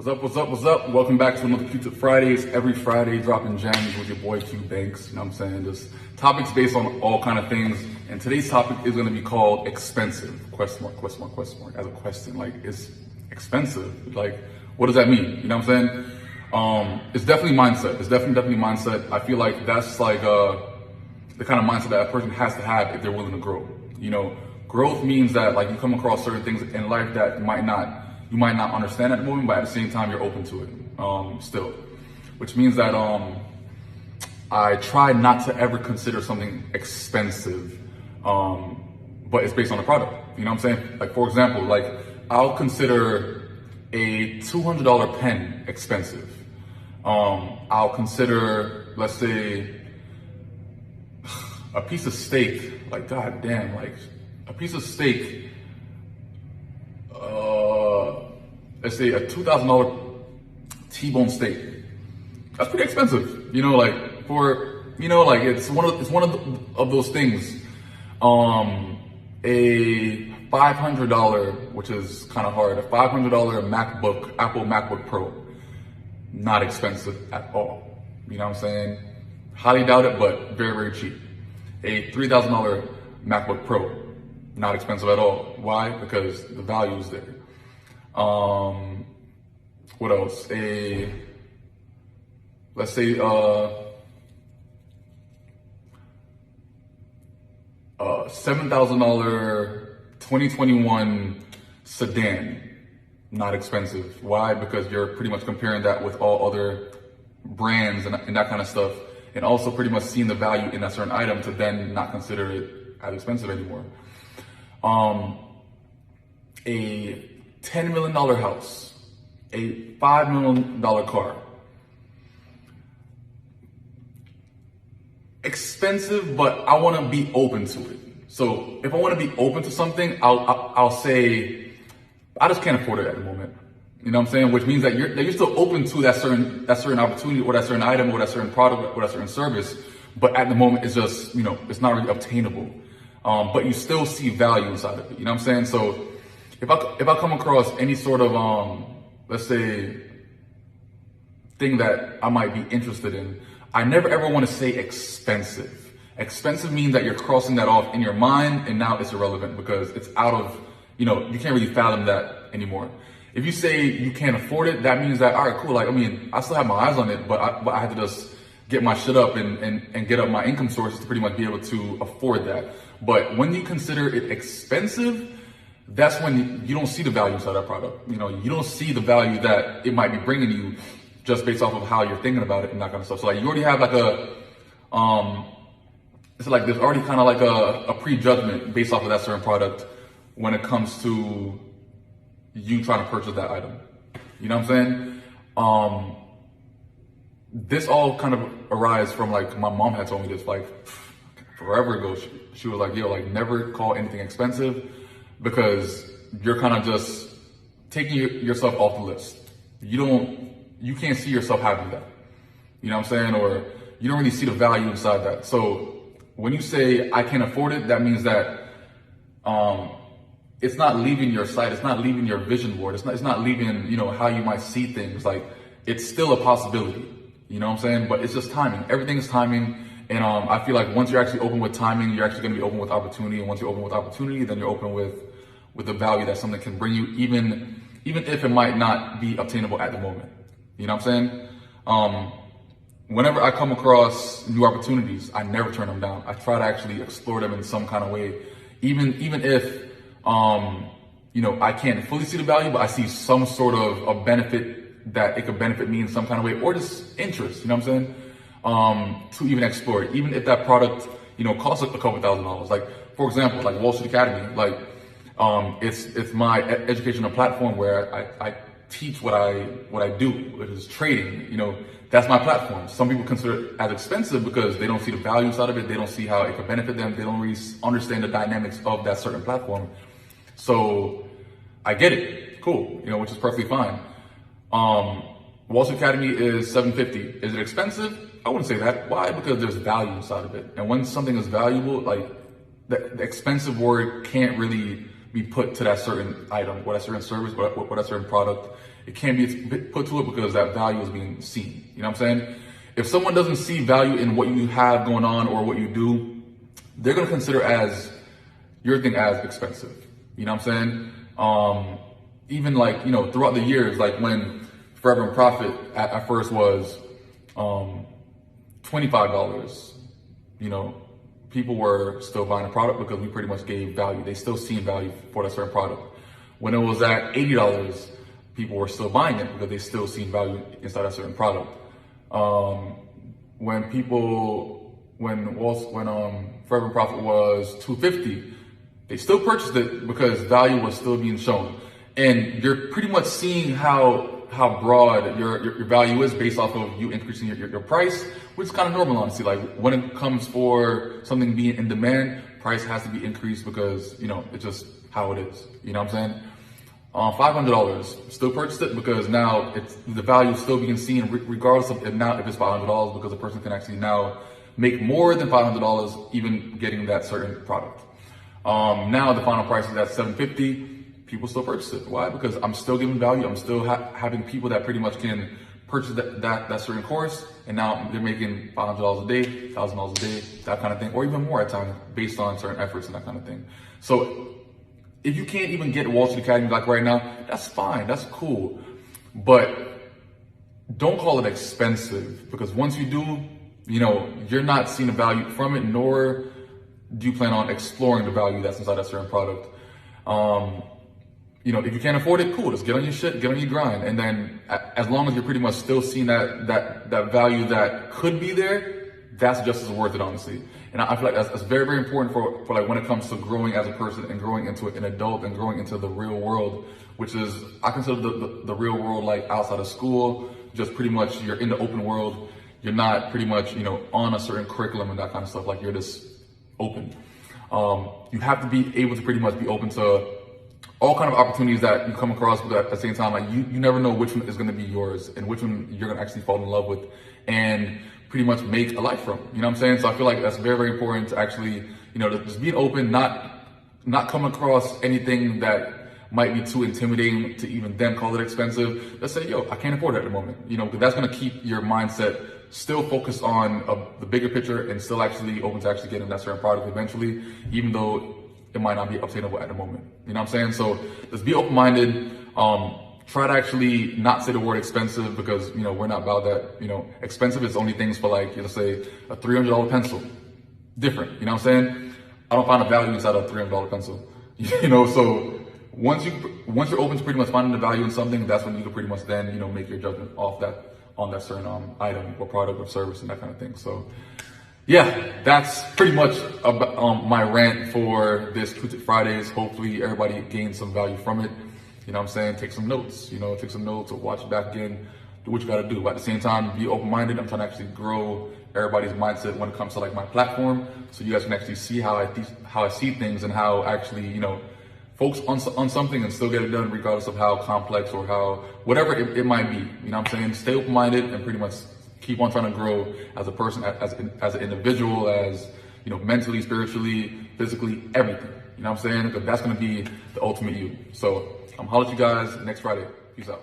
What's up, what's up, what's up? Welcome back to another Q-Tip Fridays. Every Friday, dropping gems with your boy Q Banks. You know what I'm saying? Just topics based on all kind of things. And today's topic is going to be called expensive. Question mark, question mark, question mark. As a question, like, it's expensive. Like, what does that mean? You know what I'm saying? It's definitely mindset. It's definitely mindset. I feel like that's like the kind of mindset that a person has to have if they're willing to grow. You know, growth means that like you come across certain things in life that you might not understand at the moment, but at the same time you're open to it still. Which means that I try not to ever consider something expensive, but it's based on the product. You know what I'm saying? Like, for example, like I'll consider a $200 pen expensive. I'll consider, let's say, a piece of steak, like, god damn, like a piece of steak, let's say a $2,000 T-bone steak. That's pretty expensive, you know, like for, you know, like it's one of those things. A $500, which is kind of hard, a $500 Apple MacBook Pro, not expensive at all. You know what I'm saying? Highly doubt it, but very, very cheap. A $3,000 MacBook Pro, not expensive at all. Why? Because the value is there. What else? Let's say $7,000 2021 sedan, not expensive. Why? Because you're pretty much comparing that with all other brands and that kind of stuff, and also pretty much seeing the value in that certain item to then not consider it as expensive anymore. A $10 million house, a $5 million car. Expensive, but I want to be open to it. So if I want to be open to something, I'll say I just can't afford it at the moment. You know what I'm saying? Which means that you're still open to that certain opportunity or that certain item or that certain product or that certain service, but at the moment it's just, you know, it's not really obtainable. But you still see value inside of it. You know what I'm saying? So if I come across any sort of let's say thing that I might be interested in, I never ever want to say expensive. Expensive means that you're crossing that off in your mind and now it's irrelevant because it's out of, you know, you can't really fathom that anymore. If you say you can't afford it, that means that, all right, cool. Like, I mean, I still have my eyes on it, but I had to just get my shit up and get up my income sources to pretty much be able to afford that. But when you consider it expensive, that's when you don't see the value inside that product. You know, you don't see the value that it might be bringing you just based off of how you're thinking about it and that kind of stuff. So like you already have like it's like there's already kind of like a prejudgment based off of that certain product when it comes to you trying to purchase that item. You know what I'm saying? This all kind of arises from like my mom had told me this like forever ago. She was like, yo, like never call anything expensive because you're kind of just taking yourself off the list. You can't see yourself having that. You know what I'm saying? Or you don't really see the value inside that. So when you say I can't afford it, that means that it's not leaving your sight. It's not leaving your vision board. It's not leaving, you know, how you might see things. Like it's still a possibility. You know what I'm saying? But it's just timing. Everything is timing. And I feel like once you're actually open with timing, you're actually going to be open with opportunity. And once you're open with opportunity, then you're open with the value that something can bring you, even if it might not be obtainable at the moment. You know what I'm saying? Whenever I come across new opportunities, I never turn them down. I try to actually explore them in some kind of way, even if you know, I can't fully see the value, but I see some sort of a benefit that it could benefit me in some kind of way, or just interest. You know what I'm saying? To even explore it, even if that product, you know, costs a couple $1,000s. Like for example, like Wall Street Academy, like it's my educational platform where I teach what I do, which is trading. You know, that's my platform. Some people consider it as expensive because they don't see the value inside of it. They don't see how it could benefit them. They don't really understand the dynamics of that certain platform. So I get it. Cool. You know, which is perfectly fine. Wall Street Academy is $750. Is it expensive? I wouldn't say that. Why? Because there's value inside of it. And when something is valuable, like the expensive word can't really be put to that certain item, or that certain service, or that certain product. It can't be put to it because that value is being seen. You know what I'm saying? If someone doesn't see value in what you have going on or what you do, they're going to consider your thing as expensive. You know what I'm saying? Even like, throughout the years, like when Forever and Profit at first was $25, people were still buying the product because we pretty much gave value. They still seen value for that certain product. When it was at $80, people were still buying it because they still seen value inside a certain product. When Forever and Profit was $250, they still purchased it because value was still being shown. And you're pretty much seeing how broad your value is based off of you increasing your price, which is kind of normal, honestly. Like when it comes for something being in demand, price has to be increased because, it's just how it is. You know what I'm saying? $500, still purchased it because now the value is still being seen regardless of if it's $500, because a person can actually now make more than $500 even getting that certain product. Now the final price is at $750. People still purchase it. Why? Because I'm still giving value. I'm still having people that pretty much can purchase that certain course, and now they're making $500 a day, $1,000 a day, that kind of thing, or even more at times based on certain efforts and that kind of thing. So if you can't even get Wall Street Academy like right now, that's fine, that's cool. But don't call it expensive, because once you do, you're not seeing the value from it, nor do you plan on exploring the value that's inside that certain product. If you can't afford it, cool, just get on your shit, get on your grind. And then as long as you're pretty much still seeing that value that could be there, that's just as worth it, honestly. And I feel like that's very, very important for like when it comes to growing as a person and growing into an adult and growing into the real world, which is, I consider the real world like outside of school, just pretty much you're in the open world. You're not pretty much, on a certain curriculum and that kind of stuff. Like you're just open. You have to be able to pretty much be open to all kind of opportunities that you come across, but at the same time, like you never know which one is going to be yours and which one you're going to actually fall in love with and pretty much make a life from. You know what I'm saying? So I feel like that's very, very important to actually, to just be open, not come across anything that might be too intimidating to even then call it expensive. Let's say, I can't afford it at the moment, because that's going to keep your mindset still focused on the bigger picture and still actually open to actually getting that certain product eventually, even though it might not be obtainable at the moment. You know what I'm saying? So just be open-minded. Try to actually not say the word expensive, because, we're not about that. Expensive is only things for like, let's say a $300 pencil. Different, you know what I'm saying? I don't find a value inside a $300 pencil. So once you're open to pretty much finding the value in something, that's when you can pretty much then, make your judgment on that certain item or product or service and that kind of thing. So yeah, that's pretty much my rant for this Truth It Fridays. Hopefully everybody gains some value from it. You know what I'm saying? Take some notes, take some notes or watch it back again. Do what you gotta do. But at the same time, be open-minded. I'm trying to actually grow everybody's mindset when it comes to like my platform, so you guys can actually see how I see things and how actually, focus on something and still get it done regardless of how complex or how, whatever it might be. You know what I'm saying? Stay open-minded and pretty much keep on trying to grow as a person, as an individual, as, mentally, spiritually, physically, everything. You know what I'm saying? Because that's going to be the ultimate you. So I'm holler at you guys next Friday. Peace out.